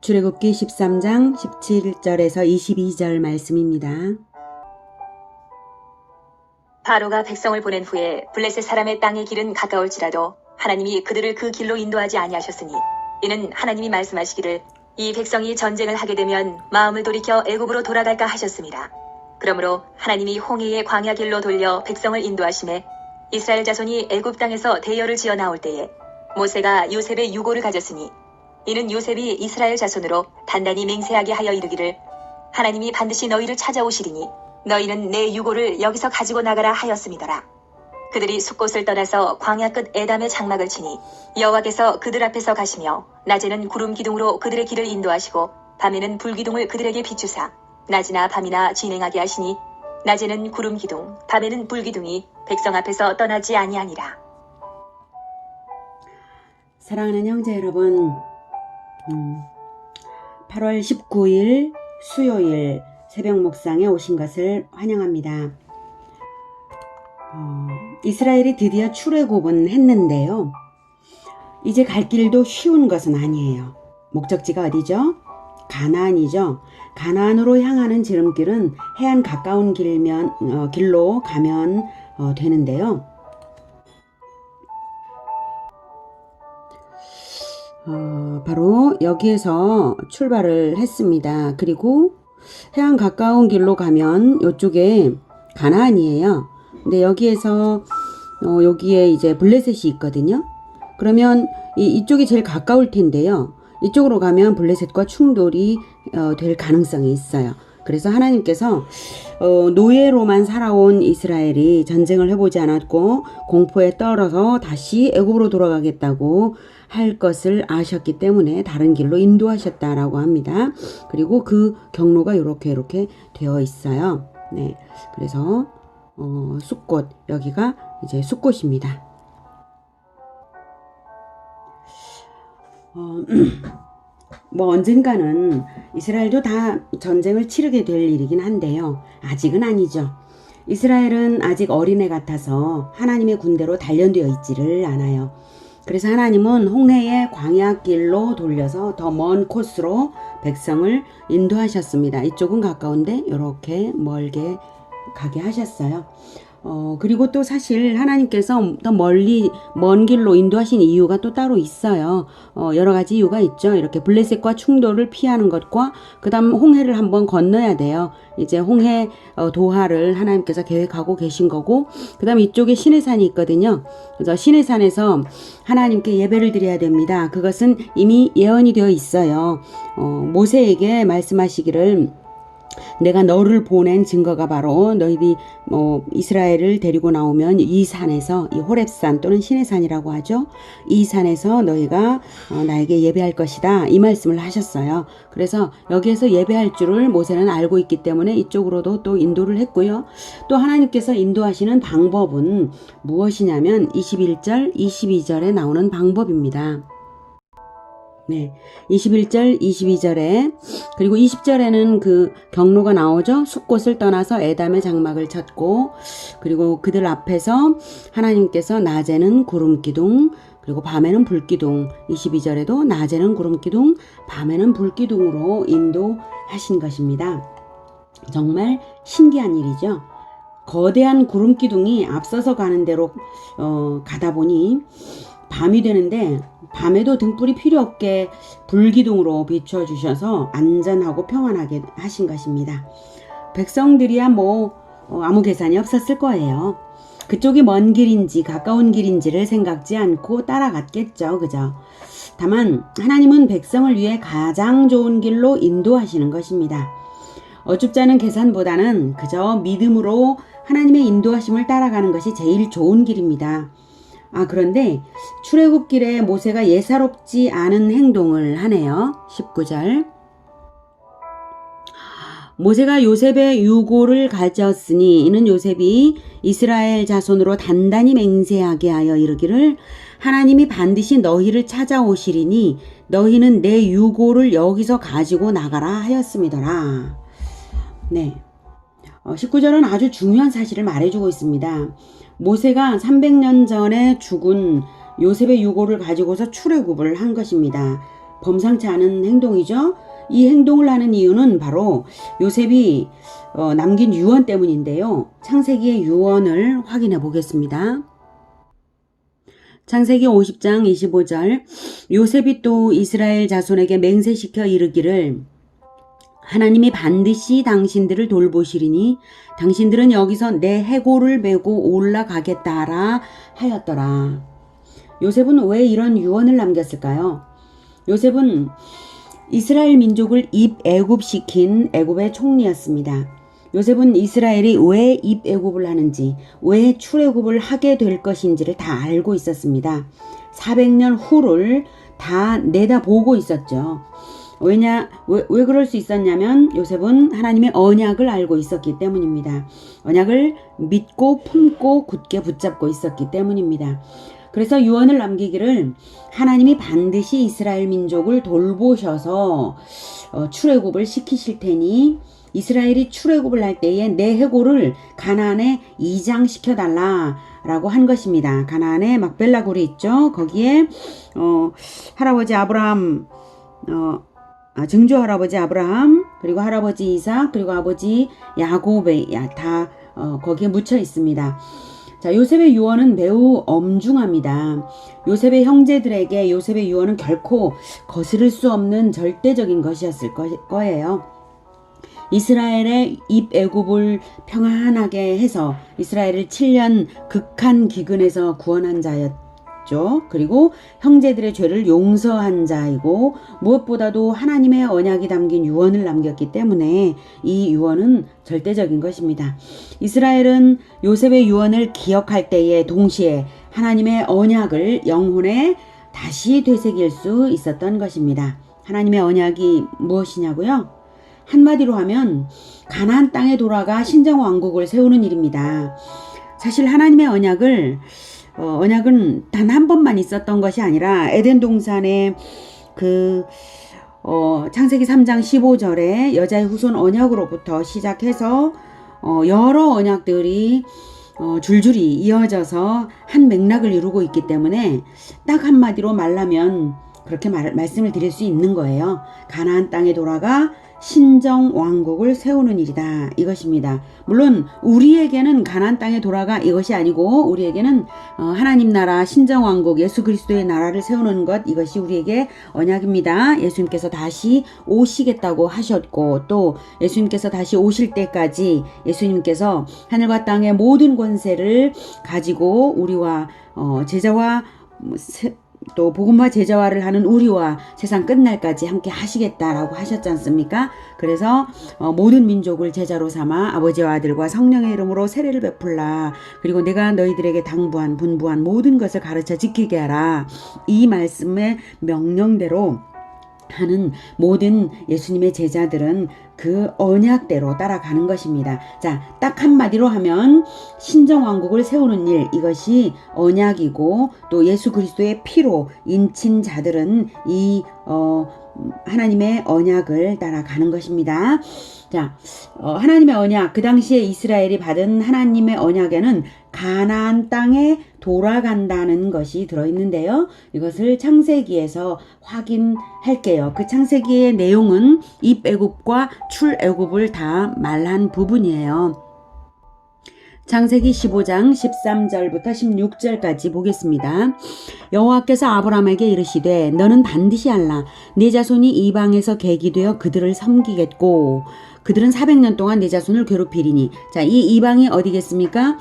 출애굽기 13장 17절에서 22절 말씀입니다. 바로가 백성을 보낸 후에 블레셋 사람의 땅의 길은 가까울지라도 하나님이 그들을 그 길로 인도하지 아니하셨으니 이는 하나님이 말씀하시기를 이 백성이 전쟁을 하게 되면 마음을 돌이켜 애굽으로 돌아갈까 하셨습니다. 그러므로 하나님이 홍해의 광야 길로 돌려 백성을 인도하심에 이스라엘 자손이 애굽 땅에서 대열을 지어 나올 때에 모세가 요셉의 유고를 가졌으니 이는 요셉이 이스라엘 자손으로 단단히 맹세하게 하여 이르기를 하나님이 반드시 너희를 찾아오시리니 너희는 내 유고를 여기서 가지고 나가라 하였음이더라. 그들이 숫곳을 떠나서 광야 끝 에담의 장막을 치니 여호와께서 그들 앞에서 가시며 낮에는 구름 기둥으로 그들의 길을 인도하시고 밤에는 불 기둥을 그들에게 비추사 낮이나 밤이나 진행하게 하시니 낮에는 구름 기둥 밤에는 불 기둥이 백성 앞에서 떠나지 아니하니라. 사랑하는 형제 여러분, 8월 19일 수요일 새벽 목상에 오신 것을 환영합니다. 이스라엘이 드디어 출애굽은 했는데요. 이제 갈 길도 쉬운 것은 아니에요. 목적지가 어디죠? 가나안이죠. 가나안으로 향하는 지름길은 해안 가까운 길로 가면 되는데요. 바로 여기에서 출발을 했습니다. 그리고 해안 가까운 길로 가면 이쪽에 가나안이에요. 근데 여기에서 여기에 이제 블레셋이 있거든요. 그러면 이쪽이 제일 가까울 텐데요. 이쪽으로 가면 블레셋과 충돌이 될 가능성이 있어요. 그래서 하나님께서 노예로만 살아온 이스라엘이 전쟁을 해보지 않았고 공포에 떨어서 다시 애굽으로 돌아가겠다고 할 것을 아셨기 때문에 다른 길로 인도하셨다라고 합니다. 그리고 그 경로가 이렇게 되어 있어요. 네, 그래서 숫곳, 여기가 이제 숫곳입니다. 뭐 언젠가는 이스라엘도 다 전쟁을 치르게 될 일이긴 한데요. 아직은 아니죠. 이스라엘은 아직 어린애 같아서 하나님의 군대로 단련되어 있지를 않아요. 그래서 하나님은 홍해의 광야길로 돌려서 더 먼 코스로 백성을 인도하셨습니다. 이쪽은 가까운데 이렇게 멀게 가게 하셨어요. 그리고 또 사실 하나님께서 더 먼 길로 인도하신 이유가 또 따로 있어요. 여러 가지 이유가 있죠. 이렇게 블레셋과 충돌을 피하는 것과 그 다음 홍해를 한번 건너야 돼요. 이제 홍해 도하를 하나님께서 계획하고 계신 거고, 그 다음 이쪽에 시내산이 있거든요. 그래서 시내산에서 하나님께 예배를 드려야 됩니다. 그것은 이미 예언이 되어 있어요. 모세에게 말씀하시기를 내가 너를 보낸 증거가 바로 너희들이 이스라엘을 데리고 나오면 이 산에서, 이 호렙산 또는 시내산이라고 하죠. 이 산에서 너희가 나에게 예배할 것이다. 이 말씀을 하셨어요. 그래서 여기에서 예배할 줄을 모세는 알고 있기 때문에 이쪽으로도 또 인도를 했고요. 또 하나님께서 인도하시는 방법은 무엇이냐면 21절, 22절에 나오는 방법입니다. 네, 21절, 22절에 그리고 20절에는 그 경로가 나오죠. 숫곳을 떠나서 에담의 장막을 찾고, 그리고 그들 앞에서 하나님께서 낮에는 구름기둥 그리고 밤에는 불기둥, 22절에도 낮에는 구름기둥 밤에는 불기둥으로 인도하신 것입니다. 정말 신기한 일이죠. 거대한 구름기둥이 앞서서 가는 대로 가다 보니 밤이 되는데 밤에도 등불이 필요 없게 불기둥으로 비춰주셔서 안전하고 평안하게 하신 것입니다. 백성들이야 아무 계산이 없었을 거예요. 그쪽이 먼 길인지 가까운 길인지를 생각지 않고 따라갔겠죠. 그죠? 다만 하나님은 백성을 위해 가장 좋은 길로 인도하시는 것입니다. 어줍지 않은 계산보다는 그저 믿음으로 하나님의 인도하심을 따라가는 것이 제일 좋은 길입니다. 그런데 출애굽길에 모세가 예사롭지 않은 행동을 하네요. 19절. 모세가 요셉의 유고를 가졌으니 이는 요셉이 이스라엘 자손으로 단단히 맹세하게 하여 이르기를 하나님이 반드시 너희를 찾아오시리니 너희는 내 유고를 여기서 가지고 나가라 하였음이더라. 네. 19절은 아주 중요한 사실을 말해주고 있습니다. 모세가 300년 전에 죽은 요셉의 유고를 가지고서 출애굽을 한 것입니다. 범상치 않은 행동이죠. 이 행동을 하는 이유는 바로 요셉이 남긴 유언 때문인데요. 창세기의 유언을 확인해 보겠습니다. 창세기 50장 25절 요셉이 또 이스라엘 자손에게 맹세시켜 이르기를 하나님이 반드시 당신들을 돌보시리니 당신들은 여기서 내 해골을 메고 올라가겠다라 하였더라. 요셉은 왜 이런 유언을 남겼을까요? 요셉은 이스라엘 민족을 입애굽시킨 애굽의 총리였습니다. 요셉은 이스라엘이 왜 입애굽을 하는지, 왜 출애굽을 하게 될 것인지를 다 알고 있었습니다. 400년 후를 다 내다보고 있었죠. 왜 그럴 수 있었냐면 요셉은 하나님의 언약을 알고 있었기 때문입니다. 언약을 믿고 품고 굳게 붙잡고 있었기 때문입니다. 그래서 유언을 남기기를 하나님이 반드시 이스라엘 민족을 돌보셔서 출애굽을 시키실 테니 이스라엘이 출애굽을 할 때에 내 해골을 가나안에 이장시켜 달라라고 한 것입니다. 가나안에 막벨라 굴이 있죠. 거기에 할아버지 아브라함 증조 할아버지 아브라함 그리고 할아버지 이삭 그리고 아버지 야곱의 다 거기에 묻혀 있습니다. 자, 요셉의 유언은 매우 엄중합니다. 요셉의 형제들에게 요셉의 유언은 결코 거스를 수 없는 절대적인 것이었을 거예요. 이스라엘의 입애굽을 평안하게 해서 이스라엘을 7년 극한 기근에서 구원한 자였죠. 그리고 형제들의 죄를 용서한 자이고 무엇보다도 하나님의 언약이 담긴 유언을 남겼기 때문에 이 유언은 절대적인 것입니다. 이스라엘은 요셉의 유언을 기억할 때에 동시에 하나님의 언약을 영혼에 다시 되새길 수 있었던 것입니다. 하나님의 언약이 무엇이냐고요? 한마디로 하면 가나안 땅에 돌아가 신정왕국을 세우는 일입니다. 사실 하나님의 언약은 단 한 번만 있었던 것이 아니라 에덴 동산의 창세기 3장 15절에 여자의 후손 언약으로부터 시작해서 여러 언약들이 줄줄이 이어져서 한 맥락을 이루고 있기 때문에 딱 한마디로 말하면 그렇게 말씀을 드릴 수 있는 거예요. 가나안 땅에 돌아가 신정 왕국을 세우는 일이다. 이것입니다. 물론 우리에게는 가나안 땅에 돌아가 이것이 아니고 우리에게는 하나님 나라 신정 왕국 예수 그리스도의 나라를 세우는 것 이것이 우리에게 언약입니다. 예수님께서 다시 오시겠다고 하셨고 또 예수님께서 다시 오실 때까지 예수님께서 하늘과 땅의 모든 권세를 가지고 우리와 제자와 또 복음화 제자화를 하는 우리와 세상 끝날까지 함께 하시겠다라고 하셨지 않습니까? 그래서 모든 민족을 제자로 삼아 아버지와 아들과 성령의 이름으로 세례를 베풀라. 그리고 내가 너희들에게 당부한 분부한 모든 것을 가르쳐 지키게 하라. 이 말씀의 명령대로 하는 모든 예수님의 제자들은 그 언약대로 따라가는 것입니다. 자, 딱 한마디로 하면 신정왕국을 세우는 일 이것이 언약이고 또 예수 그리스도의 피로 인친 자들은 이 하나님의 언약을 따라가는 것입니다. 자, 하나님의 언약, 그 당시에 이스라엘이 받은 하나님의 언약에는 가나안 땅에 돌아간다는 것이 들어있는데요. 이것을 창세기에서 확인할게요. 그 창세기의 내용은 입애굽과 출애굽을 다 말한 부분이에요. 창세기 15장 13절부터 16절까지 보겠습니다. 여호와께서 아브라함에게 이르시되 너는 반드시 알라. 네 자손이 이방에서 객이 되어 그들을 섬기겠고 그들은 400년 동안 네 자손을 괴롭히리니. 자, 이 이방이 어디겠습니까?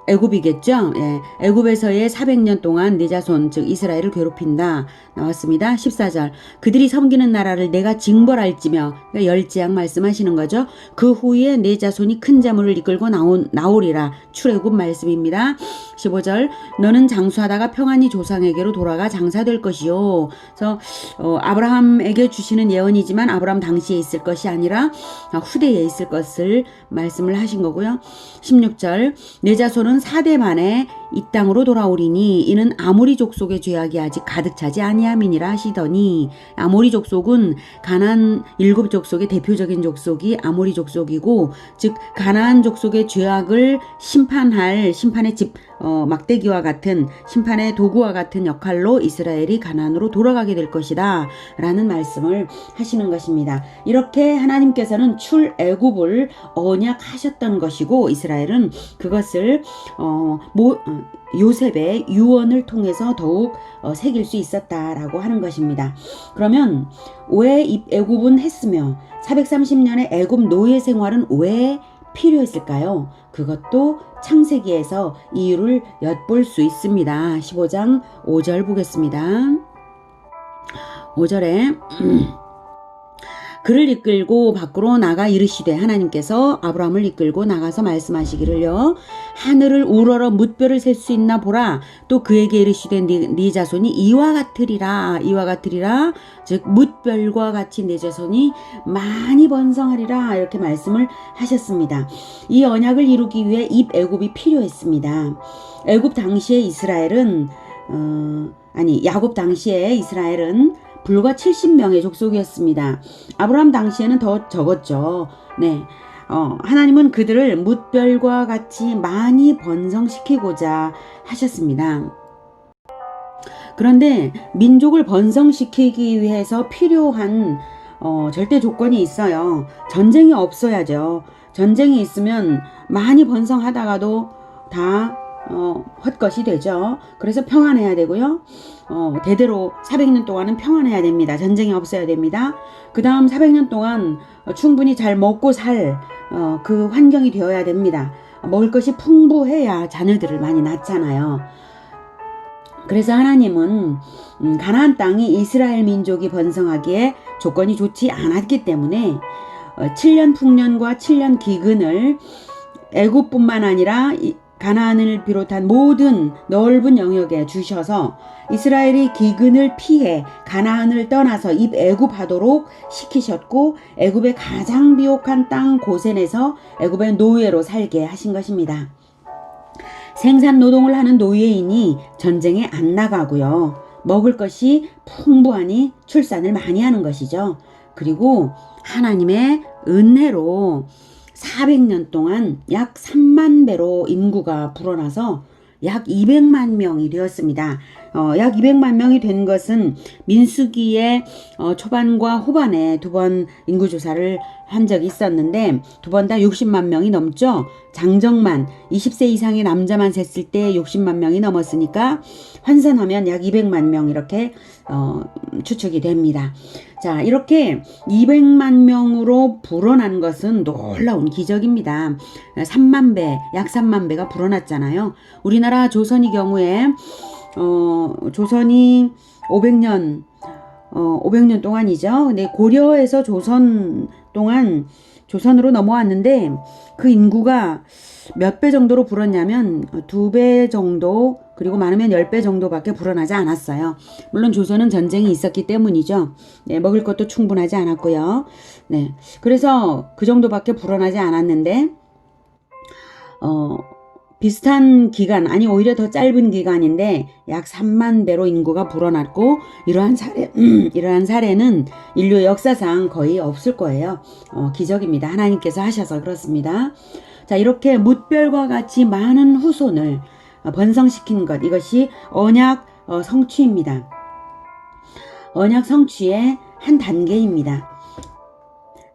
애굽이겠죠. 예, 애굽에서의 400년 동안 네 자손 즉 이스라엘을 괴롭힌다 나왔습니다. 14절 그들이 섬기는 나라를 내가 징벌할지며 그러니까 열지양 말씀하시는 거죠. 그 후에 네 자손이 큰 재물을 이끌고 나오리라. 출애굽 말씀입니다. 15절 너는 장수하다가 평안히 조상에게로 돌아가 장사될 것이요. 그래서 아브라함에게 주시는 예언이지만 아브라함 당시에 있을 것이 아니라 후대에 있을 것을 말씀을 하신 거고요. 16절 내 자손은 4대 만에 이 땅으로 돌아오리니 이는 아모리 족속의 죄악이 아직 가득 차지 아니함이니라 하시더니, 아모리 족속은 가나안 7족속의 대표적인 족속이 아모리 족속이고, 즉 가나안 족속의 죄악을 심판할 심판의 막대기와 같은, 심판의 도구와 같은 역할로 이스라엘이 가나안으로 돌아가게 될 것이다 라는 말씀을 하시는 것입니다. 이렇게 하나님께서는 출애굽을 언약하셨던 것이고, 이스라엘은 그것을 요셉의 유언을 통해서 더욱 새길 수 있었다라고 하는 것입니다. 그러면 왜 애굽은 했으며 430년의 애굽 노예 생활은 왜 필요했을까요? 그것도 창세기에서 이유를 엿볼 수 있습니다. 15장 5절 보겠습니다. 5절에 그를 이끌고 밖으로 나가 이르시되, 하나님께서 아브라함을 이끌고 나가서 말씀하시기를요, 하늘을 우러러 뭇별을 셀 수 있나 보라. 또 그에게 이르시되 네 자손이 이와 같으리라. 즉 뭇별과 같이 네 자손이 많이 번성하리라. 이렇게 말씀을 하셨습니다. 이 언약을 이루기 위해 입애굽이 필요했습니다. 야곱 당시에 이스라엘은 불과 70명의 족속이었습니다. 아브라함 당시에는 더 적었죠. 네. 하나님은 그들을 뭇별과 같이 많이 번성시키고자 하셨습니다. 그런데 민족을 번성시키기 위해서 필요한 절대 조건이 있어요. 전쟁이 없어야죠. 전쟁이 있으면 많이 번성하다가도 다 헛것이 되죠. 그래서 평안해야 되고요. 대대로 400년 동안은 평안해야 됩니다. 전쟁이 없어야 됩니다. 그 다음 400년 동안 충분히 잘 먹고 살 그 환경이 되어야 됩니다. 먹을 것이 풍부해야 자녀들을 많이 낳잖아요. 그래서 하나님은 가나안 땅이 이스라엘 민족이 번성하기에 조건이 좋지 않았기 때문에 7년 풍년과 7년 기근을 애굽뿐만 아니라 가나안을 비롯한 모든 넓은 영역에 주셔서 이스라엘이 기근을 피해 가나안을 떠나서 입애굽하도록 시키셨고, 애굽의 가장 비옥한 땅 고센에서 애굽의 노예로 살게 하신 것입니다. 생산 노동을 하는 노예인이 전쟁에 안 나가고요. 먹을 것이 풍부하니 출산을 많이 하는 것이죠. 그리고 하나님의 은혜로 400년 동안 약 3만 배로 인구가 불어나서 약 200만 명이 되었습니다. 약 200만 명이 된 것은 민수기의 초반과 후반에 두 번 인구조사를 한 적이 있었는데 두 번 다 60만 명이 넘죠. 장정만 20세 이상의 남자만 셌을 때 60만 명이 넘었으니까 환산하면 약 200만 명 이렇게 추측이 됩니다. 자, 이렇게 200만 명으로 불어난 것은 놀라운 기적입니다. 3만 배, 약 3만 배가 불어났잖아요. 우리나라 조선의 경우에 조선이 500년 동안이죠. 근데 고려에서 조선 동안 조선으로 넘어왔는데 그 인구가 몇 배 정도로 불었냐면 2배 정도, 그리고 많으면 10배 정도밖에 불어나지 않았어요. 물론 조선은 전쟁이 있었기 때문이죠. 네, 먹을 것도 충분하지 않았고요. 네, 그래서 그 정도밖에 불어나지 않았는데 비슷한 기간, 아니 오히려 더 짧은 기간인데 약 3만 배로 인구가 불어났고, 이러한 사례는 인류의 역사상 거의 없을 거예요. 기적입니다. 하나님께서 하셔서 그렇습니다. 자, 이렇게 뭇별과 같이 많은 후손을 번성시킨 것, 이것이 언약 성취입니다. 언약 성취의 한 단계입니다.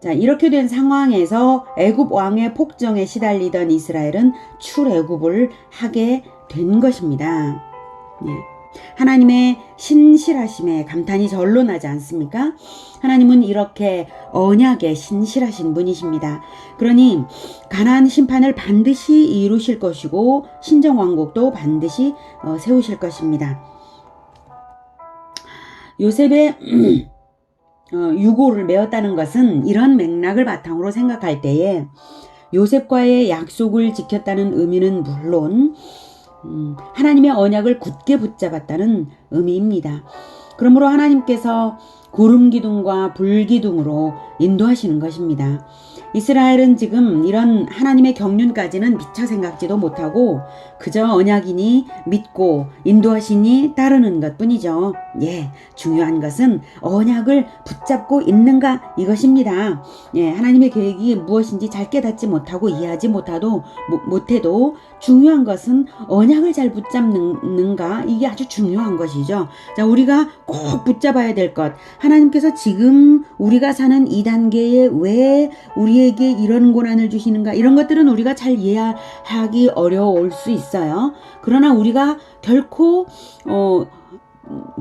자, 이렇게 된 상황에서 애굽 왕의 폭정에 시달리던 이스라엘은 출애굽을 하게 된 것입니다. 네. 하나님의 신실하심에 감탄이 절로 나지 않습니까? 하나님은 이렇게 언약에 신실하신 분이십니다. 그러니 가나안 심판을 반드시 이루실 것이고 신정왕국도 반드시 세우실 것입니다. 요셉의 유고를 메웠다는 것은 이런 맥락을 바탕으로 생각할 때에 요셉과의 약속을 지켰다는 의미는 물론 하나님의 언약을 굳게 붙잡았다는 의미입니다. 그러므로 하나님께서 구름 기둥과 불 기둥으로 인도하시는 것입니다. 이스라엘은 지금 이런 하나님의 경륜까지는 미처 생각지도 못하고 그저 언약이니 믿고 인도하시니 따르는 것뿐이죠. 예, 중요한 것은 언약을 붙잡고 있는가 이것입니다. 예, 하나님의 계획이 무엇인지 잘 깨닫지 못하고 이해하지 못해도 중요한 것은 언약을 잘 붙잡는가 이게 아주 중요한 것이죠. 자, 우리가 꼭 붙잡아야 될 것, 하나님께서 지금 우리가 사는 이 단계에 왜 우리에게 이런 고난을 주시는가, 이런 것들은 우리가 잘 이해하기 어려울 수 있어요. 그러나 우리가 결코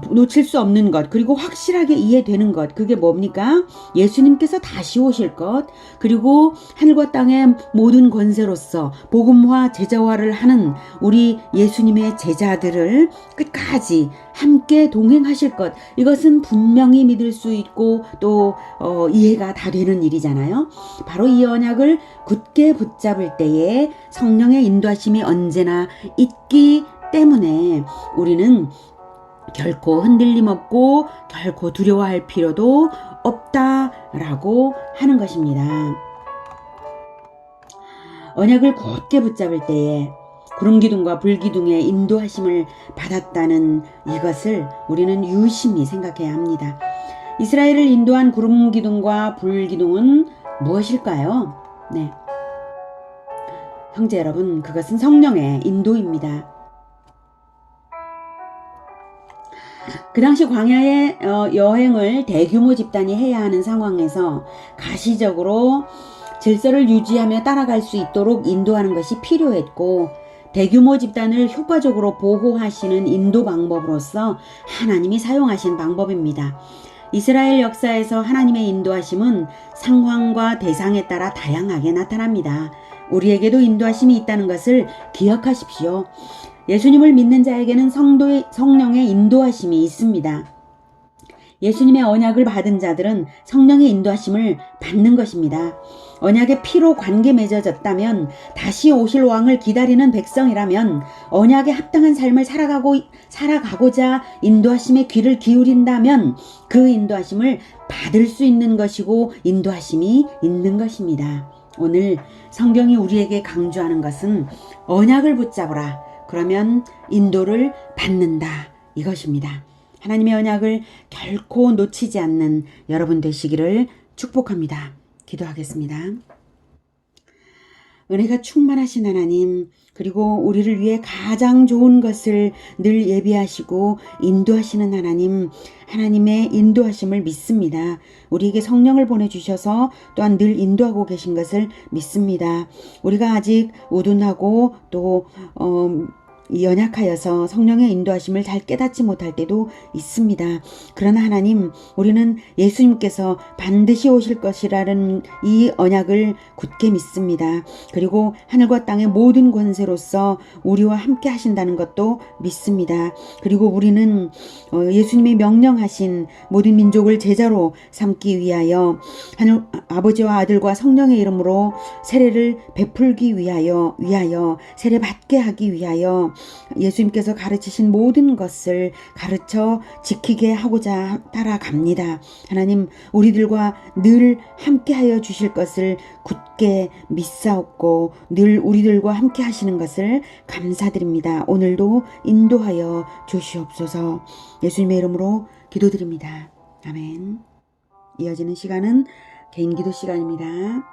놓칠 수 없는 것, 그리고 확실하게 이해되는 것, 그게 뭡니까? 예수님께서 다시 오실 것, 그리고 하늘과 땅의 모든 권세로서 복음화 제자화를 하는 우리 예수님의 제자들을 끝까지 함께 동행하실 것, 이것은 분명히 믿을 수 있고 또 이해가 다 되는 일이잖아요. 바로 이 언약을 굳게 붙잡을 때에 성령의 인도하심이 언제나 있기 때문에 우리는 결코 흔들림 없고 결코 두려워할 필요도 없다라고 하는 것입니다. 언약을 굳게 붙잡을 때에 구름기둥과 불기둥의 인도하심을 받았다는 이것을 우리는 유심히 생각해야 합니다. 이스라엘을 인도한 구름기둥과 불기둥은 무엇일까요? 네, 형제 여러분, 그것은 성령의 인도입니다. 그 당시 광야의 여행을 대규모 집단이 해야 하는 상황에서 가시적으로 질서를 유지하며 따라갈 수 있도록 인도하는 것이 필요했고, 대규모 집단을 효과적으로 보호하시는 인도 방법으로서 하나님이 사용하신 방법입니다. 이스라엘 역사에서 하나님의 인도하심은 상황과 대상에 따라 다양하게 나타납니다. 우리에게도 인도하심이 있다는 것을 기억하십시오. 예수님을 믿는 자에게는 성령의 인도하심이 있습니다. 예수님의 언약을 받은 자들은 성령의 인도하심을 받는 것입니다. 언약의 피로 관계 맺어졌다면, 다시 오실 왕을 기다리는 백성이라면 언약에 합당한 삶을 살아가고자 인도하심에 귀를 기울인다면 그 인도하심을 받을 수 있는 것이고 인도하심이 있는 것입니다. 오늘 성경이 우리에게 강조하는 것은 언약을 붙잡으라. 그러면 인도를 받는다. 이것입니다. 하나님의 언약을 결코 놓치지 않는 여러분 되시기를 축복합니다. 기도하겠습니다. 은혜가 충만하신 하나님, 그리고 우리를 위해 가장 좋은 것을 늘 예비하시고 인도하시는 하나님, 하나님의 인도하심을 믿습니다. 우리에게 성령을 보내주셔서 또한 늘 인도하고 계신 것을 믿습니다. 우리가 아직 우둔하고 또 연약하여서 성령의 인도하심을 잘 깨닫지 못할 때도 있습니다. 그러나 하나님, 우리는 예수님께서 반드시 오실 것이라는 이 언약을 굳게 믿습니다. 그리고 하늘과 땅의 모든 권세로서 우리와 함께 하신다는 것도 믿습니다. 그리고 우리는 예수님이 명령하신 모든 민족을 제자로 삼기 위하여 하늘 아버지와 아들과 성령의 이름으로 세례를 베풀기 위하여 세례 받게 하기 위하여 예수님께서 가르치신 모든 것을 가르쳐 지키게 하고자 따라갑니다. 하나님, 우리들과 늘 함께하여 주실 것을 굳게 믿사옵고 늘 우리들과 함께 하시는 것을 감사드립니다. 오늘도 인도하여 주시옵소서. 예수님의 이름으로 기도드립니다. 아멘. 이어지는 시간은 개인 기도 시간입니다.